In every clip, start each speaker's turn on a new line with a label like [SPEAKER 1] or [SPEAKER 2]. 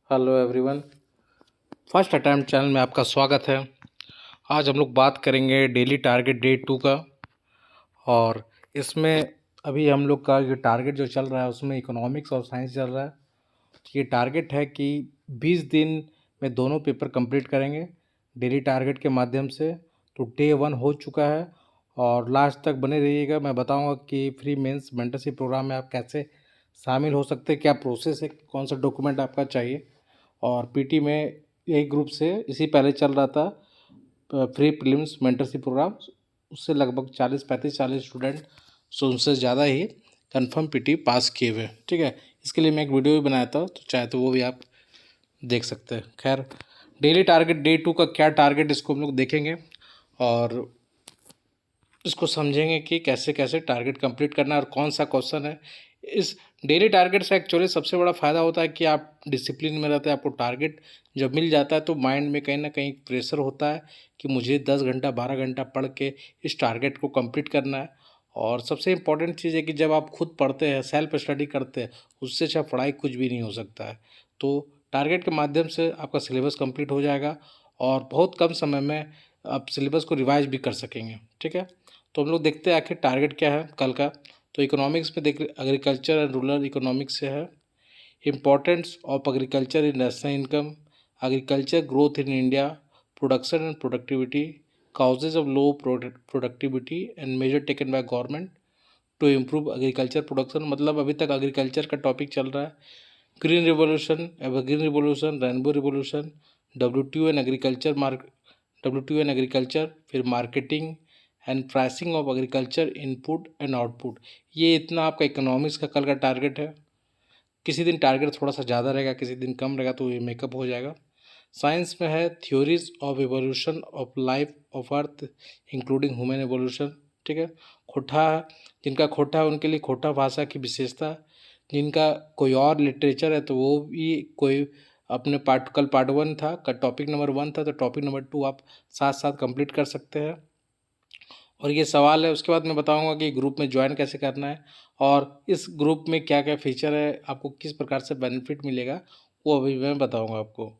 [SPEAKER 1] Hello everyone. First attempt channel में आपका स्वागत है। आज हम लोग बात करेंगे डेली टारगेट डे 2 का। और इसमें अभी हम लोग का ये टारगेट जो चल रहा है उसमें इकोनॉमिक्स और साइंस चल रहा है। ये टारगेट है कि 20 दिन में दोनों पेपर कंप्लीट करेंगे डेली टारगेट के माध्यम से। तो डे 1 हो चुका है और लास्ट तक बने रहिएगा। मैं बताऊंगा कि फ्री मेंस मेंटरशिप प्रोग्राम में आप कैसे शामिल हो सकते हैं, क्या प्रोसेस है, कौन सा डॉक्यूमेंट आपका चाहिए। और पीटी में यही ग्रुप से इसी पहले चल रहा था फ्री प्रीलिम्स मेंटरशिप प्रोग्राम। उससे लगभग 40 45 40 स्टूडेंट सो उनसे ज़्यादा ही कंफर्म पीटी पास किए हुए। ठीक है, इसके लिए मैं एक वीडियो भी बनाया था, तो चाहे तो वो भी आप देख सकते हैं। खैर, डेली टारगेट डे 2 का क्या टारगेट, इसको हम लोग देखेंगे और इसको समझेंगे कि कैसे कैसे टारगेट कंप्लीट करना है और कौन सा क्वेश्चन है। इस डेली टारगेट से एक्चुअली सबसे बड़ा फ़ायदा होता है कि आप डिसिप्लिन में रहते हैं। आपको टारगेट जब मिल जाता है तो माइंड में कहीं ना कहीं प्रेशर होता है कि मुझे 10 घंटा 12 घंटा पढ़ के इस टारगेट को कंप्लीट करना है। और सबसे इम्पॉर्टेंट चीज़ है कि जब आप खुद पढ़ते हैं, सेल्फ स्टडी करते हैं, उससे अच्छा पढ़ाई कुछ भी नहीं हो सकता है। तो टारगेट के माध्यम से आपका सिलेबस कंप्लीट हो जाएगा और बहुत कम समय में आप सिलेबस को रिवाइज भी कर सकेंगे। ठीक है, तो हम लोग देखते हैं आखिर टारगेट क्या है कल का। तो इकोनॉमिक्स में देख, एग्रीकल्चर एंड रूरल इकोनॉमिक्स से है। Importance of agriculture in national income, agriculture growth in India, production and productivity, causes of low productivity and major taken by government to improve agriculture production. मतलब अभी तक agriculture का topic चल रहा है। Green revolution, evergreen revolution, rainbow revolution, WTO and agriculture WTO and agriculture, फिर marketing and pricing of agriculture input and output. ये इतना आपका इकोनॉमिक्स का कल का टारगेट है। किसी दिन टारगेट थोड़ा सा ज़्यादा रहेगा, किसी दिन कम रहेगा, तो ये मेकअप हो जाएगा। साइंस में है theories of evolution of life of earth including human evolution. ठीक है, खोटा है, जिनका खोटा है उनके लिए खोटा भाषा की विशेषता। जिनका कोई और लिटरेचर है तो वो भी कोई अपने पार्ट, कल पार्ट 1 था, कल टॉपिक नंबर 1 था, तो टॉपिक नंबर 2 आप साथ साथ कंप्लीट कर सकते हैं। और ये सवाल है, उसके बाद मैं बताऊंगा कि ग्रुप में ज्वाइन कैसे करना है और इस ग्रुप में क्या क्या फीचर है, आपको किस प्रकार से बेनिफिट मिलेगा, वो अभी मैं बताऊंगा आपको।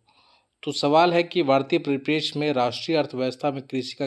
[SPEAKER 1] तो सवाल है कि भारतीय परिप्रेक्ष्य में राष्ट्रीय अर्थव्यवस्था में कृषि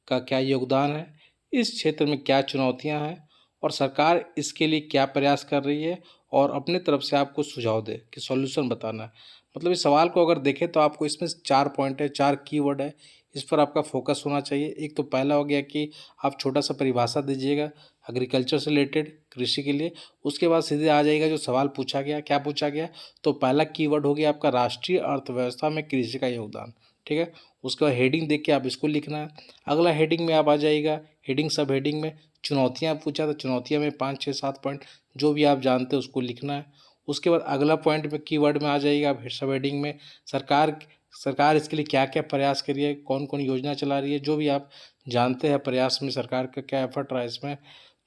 [SPEAKER 1] का क्या योगदान है, इस क्षेत्र में क्या चुनौतियां हैं और सरकार इसके लिए क्या प्रयास कर रही है, और अपने तरफ से आपको सुझाव दे कि सॉल्यूशन बताना है। मतलब इस सवाल को अगर देखें तो आपको इसमें 4 पॉइंट है, 4 कीवर्ड है, इस पर आपका फोकस होना चाहिए। एक तो पहला हो गया कि आप छोटा सा परिभाषा दीजिएगा एग्रीकल्चर से रिलेटेड, कृषि के लिए। उसके बाद सीधे आ जाएगा जो सवाल पूछा गया, क्या पूछा गया। तो पहला कीवर्ड हो गया आपका राष्ट्रीय अर्थव्यवस्था में कृषि का योगदान। ठीक है, उसके बाद हेडिंग देख के आप इसको लिखना है। अगला हेडिंग में आप आ जाइएगा, हेडिंग सब हेडिंग में चुनौतियाँ पूछा, तो चुनौतियाँ में 5 6 7 पॉइंट जो भी आप जानते हैं उसको लिखना है। उसके बाद अगला पॉइंट में कीवर्ड में आ जाइएगा आप सब हेडिंग में सरकार सरकार इसके लिए क्या क्या प्रयास कर रही है, कौन कौन योजना चला रही है, जो भी आप जानते हैं प्रयास में सरकार का क्या एफर्ट रहा है इसमें,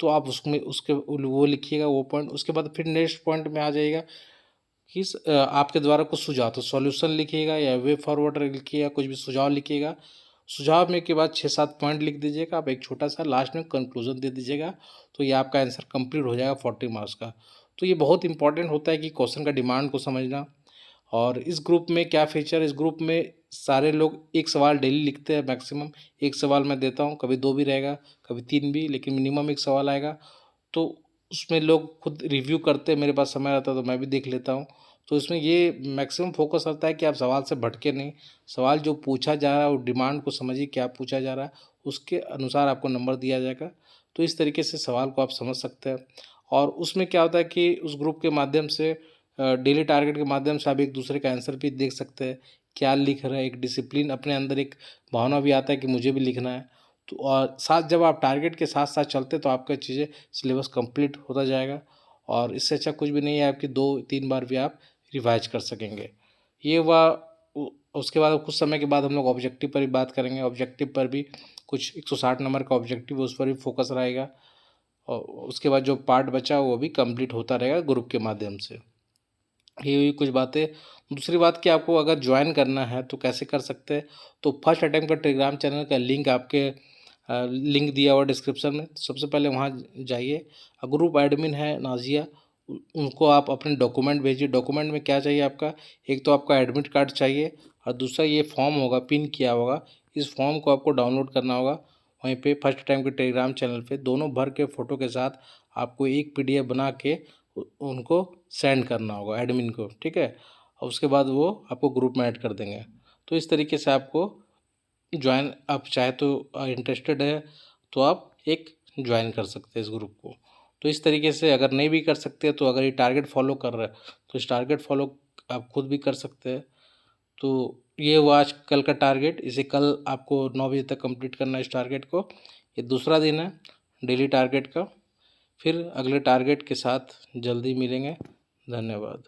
[SPEAKER 1] तो आप उसमें उसके वो लिखिएगा वो पॉइंट। उसके बाद फिर नेक्स्ट पॉइंट में आ जाइएगा कि आपके द्वारा कुछ सुझाव, तो सॉल्यूशन लिखिएगा या वे फॉरवर्ड लिखिएगा, कुछ भी सुझाव लिखिएगा। सुझाव में के बाद 6 7 पॉइंट लिख दीजिएगा आप, एक छोटा सा लास्ट में कंक्लूजन दे दीजिएगा। तो ये आपका आंसर कंप्लीट हो जाएगा 40 मार्क्स का। तो ये बहुत इंपॉर्टेंट होता है कि क्वेश्चन का डिमांड को समझना। और इस ग्रुप में क्या फीचर, इस ग्रुप में सारे लोग एक सवाल डेली लिखते हैं मैक्सिमम। एक सवाल मैं देता हूँ, कभी 2 भी रहेगा, कभी 3 भी, लेकिन मिनिमम एक सवाल आएगा। तो उसमें लोग खुद रिव्यू करते हैं, मेरे पास समय रहता है तो मैं भी देख लेता हूँ। तो इसमें ये मैक्सिमम फोकस रहता है कि आप सवाल से भटके नहीं, सवाल जो पूछा जा रहा है वो डिमांड को समझिए क्या पूछा जा रहा है, उसके अनुसार आपको नंबर दिया जाएगा। तो इस तरीके से सवाल को आप समझ सकते हैं। और उसमें क्या होता है कि उस ग्रुप के माध्यम से, डेली टारगेट के माध्यम से आप एक दूसरे का आंसर भी देख सकते हैं, क्या लिख रहे हैं। एक डिसिप्लिन अपने अंदर, एक भावना भी आता है कि मुझे भी लिखना है। तो और साथ जब आप टारगेट के साथ साथ चलते तो आपका चीज़ें सिलेबस कंप्लीट होता जाएगा। और इससे अच्छा कुछ भी नहीं है, आपकी 2 3 बार भी आप रिवाइज कर सकेंगे। ये हुआ। उसके बाद कुछ समय के बाद हम लोग ऑब्जेक्टिव पर भी बात करेंगे। ऑब्जेक्टिव पर भी कुछ 160 नंबर का ऑब्जेक्टिव है, उस पर भी फोकस रहेगा। और उसके बाद जो पार्ट बचा वो भी कंप्लीट होता रहेगा ग्रुप के माध्यम से। ये हुई कुछ बातें। दूसरी बात कि आपको अगर ज्वाइन करना है तो कैसे कर सकते हैं। तो फर्स्ट अटैम्प्ट का टेलीग्राम चैनल का लिंक आपके लिंक दिया हुआ डिस्क्रिप्शन में, सबसे पहले वहाँ जाइए। ग्रुप एडमिन है नाजिया, उनको आप अपने डॉक्यूमेंट भेजिए। डॉक्यूमेंट में क्या चाहिए आपका, एक तो आपका एडमिट कार्ड चाहिए और दूसरा ये फॉर्म होगा पिन किया होगा, इस फॉर्म को आपको डाउनलोड करना होगा। वहीं पे फर्स्ट टाइम के टेलीग्राम चैनल पे दोनों भर के फ़ोटो के साथ आपको एक पीडीएफ बना के उनको सेंड करना होगा एडमिन को, ठीक है। और उसके बाद वो आपको ग्रुप में ऐड कर देंगे। तो इस तरीके से आपको ज्वाइन, आप चाहे तो इंटरेस्टेड है तो आप एक ज्वाइन कर सकते हैं इस ग्रुप को। तो इस तरीके से अगर नहीं भी कर सकते तो अगर ये टारगेट फॉलो कर रहे हैं तो इस टारगेट फॉलो आप खुद भी कर सकते हैं। तो ये हुआ आज कल का टारगेट, इसे कल आपको 9 बजे तक कंप्लीट करना है इस टारगेट को। ये दूसरा दिन है डेली टारगेट का। फिर अगले टारगेट के साथ जल्दी मिलेंगे। धन्यवाद।